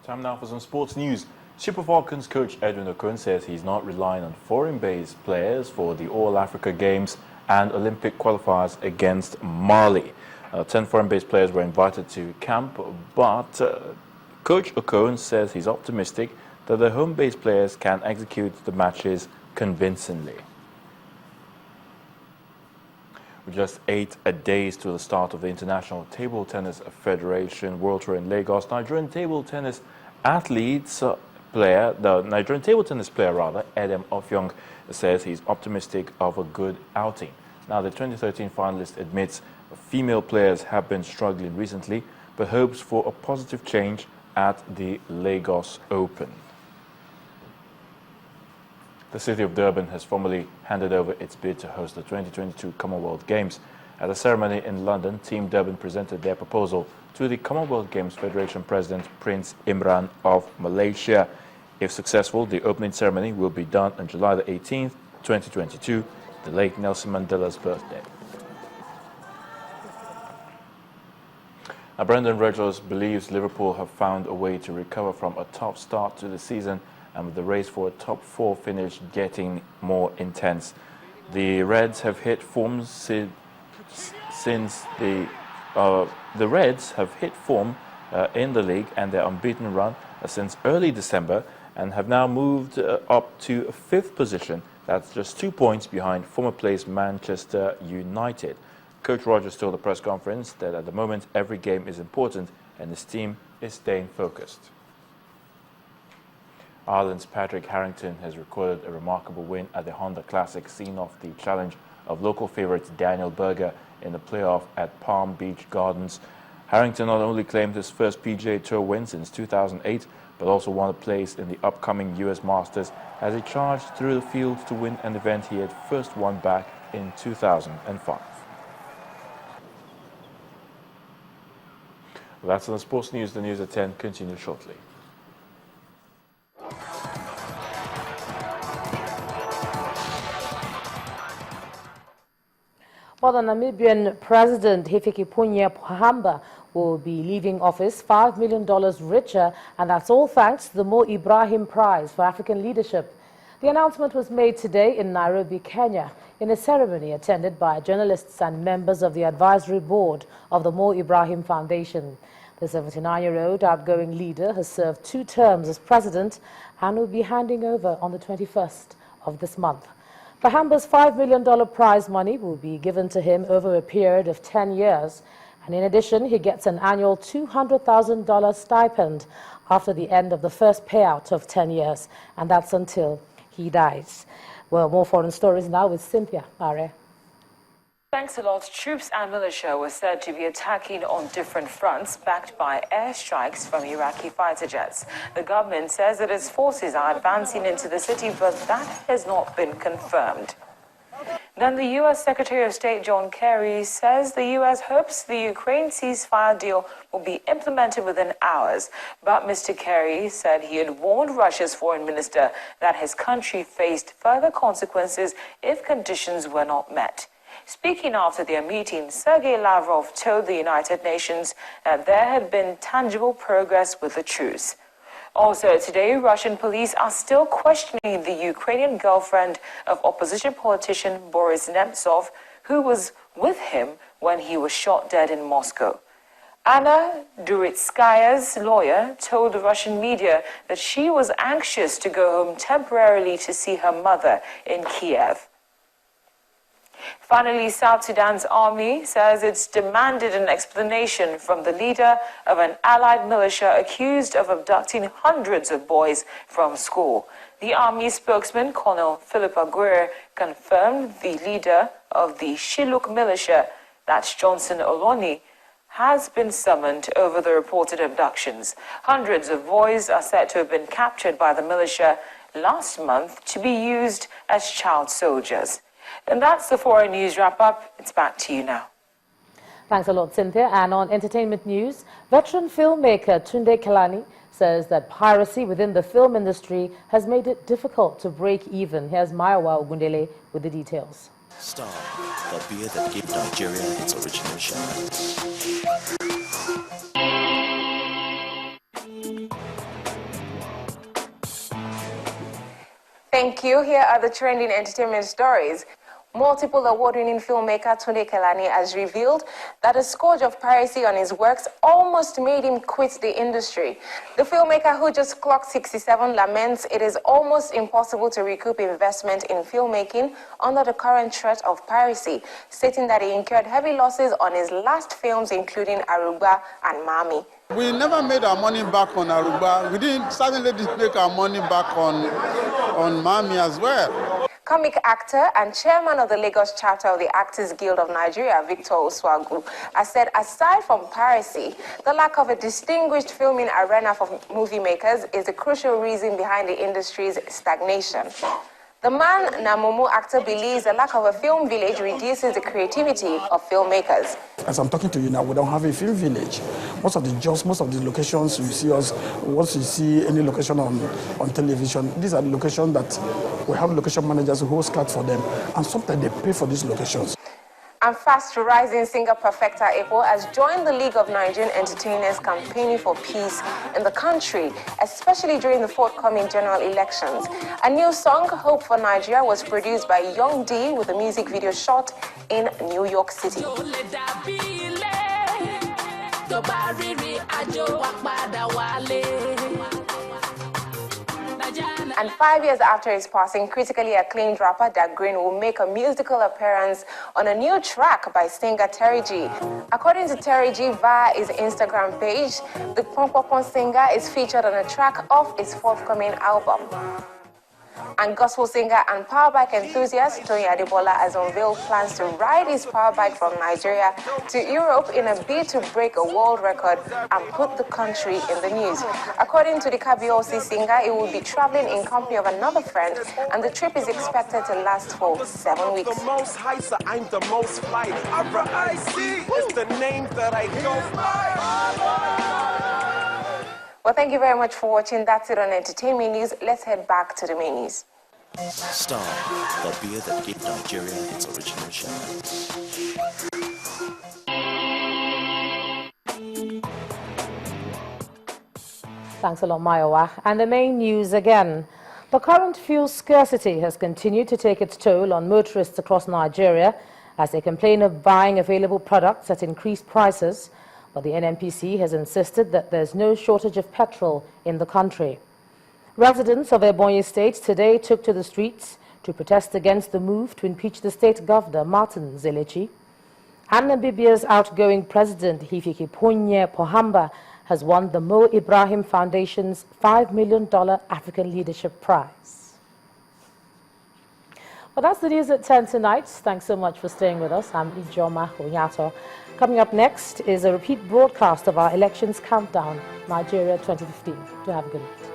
Time now for some sports news. Super Falcons coach Edwin Okon says he's not relying on foreign-based players for the All-Africa Games and Olympic qualifiers against Mali. 10 foreign-based players were invited to camp, but Coach Okon says he's optimistic that the home-based players can execute the matches convincingly. With just 8 days to the start of the International Table Tennis Federation World Tour in Lagos, Nigerian table tennis player, Edem Ofyong, says he's optimistic of a good outing. Now, the 2013 finalist admits female players have been struggling recently, but hopes for a positive change at the Lagos Open. The city of Durban has formally handed over its bid to host the 2022 Commonwealth Games. At a ceremony in London, Team Durban presented their proposal to the Commonwealth Games Federation President Prince Imran of Malaysia. If successful, the opening ceremony will be done on July the 18th, 2022, the late Nelson Mandela's birthday. Now, Brendan Rodgers believes Liverpool have found a way to recover from a tough start to the season, and with the race for a top 4 finish getting more intense. The Reds have hit form in the league and their unbeaten run since early December, and have now moved up to 5th position. That's just 2 points behind former place Manchester United. Coach Rodgers told the press conference that at the moment every game is important and his team is staying focused. Ireland's Patrick Harrington has recorded a remarkable win at the Honda Classic, seeing off the challenge of local favourite Daniel Berger in the playoff at Palm Beach Gardens. Harrington not only claimed his first PGA Tour win since 2008, but also won a place in the upcoming US Masters as he charged through the field to win an event he had first won back in 2005. Well, that's on the sports news. The news at 10 continues shortly. Well, the Namibian President Hifikepunye Pohamba will be leaving office $5 million richer, and that's all thanks to the Mo Ibrahim Prize for African Leadership. The announcement was made today in Nairobi, Kenya, in a ceremony attended by journalists and members of the advisory board of the Mo Ibrahim Foundation. The 79-year-old outgoing leader has served 2 terms as president and will be handing over on the 21st of this month. Pohamba's $5 million prize money will be given to him over a period of 10 years. And in addition, he gets an annual $200,000 stipend after the end of the first payout of 10 years. And that's until he dies. Well, more foreign stories now with Cynthia Are. Thanks a lot. Troops and militia were said to be attacking on different fronts, backed by airstrikes from Iraqi fighter jets. The government says that its forces are advancing into the city, but that has not been confirmed. Then the U.S. Secretary of State John Kerry says the U.S. hopes the Ukraine ceasefire deal will be implemented within hours. But Mr. Kerry said he had warned Russia's foreign minister that his country faced further consequences if conditions were not met. Speaking after their meeting, Sergei Lavrov told the United Nations that there had been tangible progress with the truce. Also today, Russian police are still questioning the Ukrainian girlfriend of opposition politician Boris Nemtsov, who was with him when he was shot dead in Moscow. Anna Duritskaya's lawyer told the Russian media that she was anxious to go home temporarily to see her mother in Kiev. Finally, South Sudan's army says it's demanded an explanation from the leader of an allied militia accused of abducting hundreds of boys from school. The army spokesman, Colonel Philip Aguirre, confirmed the leader of the Shilluk militia, that's Johnson Oloni, has been summoned over the reported abductions. Hundreds of boys are said to have been captured by the militia last month to be used as child soldiers. And that's the foreign news wrap-up. It's back to you now. Thanks a lot, Cynthia. And on entertainment news, veteran filmmaker Tunde Kelani says that piracy within the film industry has made it difficult to break even. Here's Mayawa Ogundele with the details. Star, the beer that gave Nigeria its original shine. Thank you. Here are the trending entertainment stories. Multiple award-winning filmmaker Tunde Kelani has revealed that a scourge of piracy on his works almost made him quit the industry. The filmmaker, who just clocked 67, laments it is almost impossible to recoup investment in filmmaking under the current threat of piracy, stating that he incurred heavy losses on his last films, including Aruba and Mami. We never made our money back on Aruba. We certainly didn't make our money back on Mami as well. Comic actor and chairman of the Lagos chapter of the Actors Guild of Nigeria, Victor Oswagu, has said aside from piracy, the lack of a distinguished filming arena for movie makers is the crucial reason behind the industry's stagnation. The man, Namumu actor, believes the lack of a film village reduces the creativity of filmmakers. As I'm talking to you now, we don't have a film village. Most of the locations you see us, once you see any location on television, these are the locations that we have location managers who host cards for them, and sometimes they pay for these locations. And fast-rising singer Perfecta Epo has joined the League of Nigerian Entertainers campaigning for peace in the country, especially during the forthcoming general elections. A new song, Hope for Nigeria, was produced by Young D with a music video shot in New York City. And 5 years after his passing, critically acclaimed rapper Da Green will make a musical appearance on a new track by singer Terry G. According to Terry G via his Instagram page, the Pon singer is featured on a track off his forthcoming album. And gospel singer and power bike enthusiast Tony Adebola has unveiled plans to ride his power bike from Nigeria to Europe in a bid to break a world record and put the country in the news. According to the KBOC singer, he will be traveling in company of another friend, and the trip is expected to last for 7 weeks. The most high, so I'm the most fly. R.I.C. is the name that I go by. Well, thank you very much for watching. That's it on Entertainment News. Let's head back to the main news. Star, the beer that gave Nigeria its original shine. Thanks a lot, Mayowa. And the main news again. The current fuel scarcity has continued to take its toll on motorists across Nigeria as they complain of buying available products at increased prices. But the NNPC has insisted that there's no shortage of petrol in the country. Residents of Ebonyi State today took to the streets to protest against the move to impeach the state governor, Martin Zelechi. And Namibia's outgoing president, Pt.4, has won the Mo Ibrahim Foundation's $5 million African Leadership Prize. Well, that's the news at 10 tonight. Thanks so much for staying with us. I'm Ijoma Onyato. Coming up next is a repeat broadcast of our elections countdown, Nigeria 2015. Do have a good night.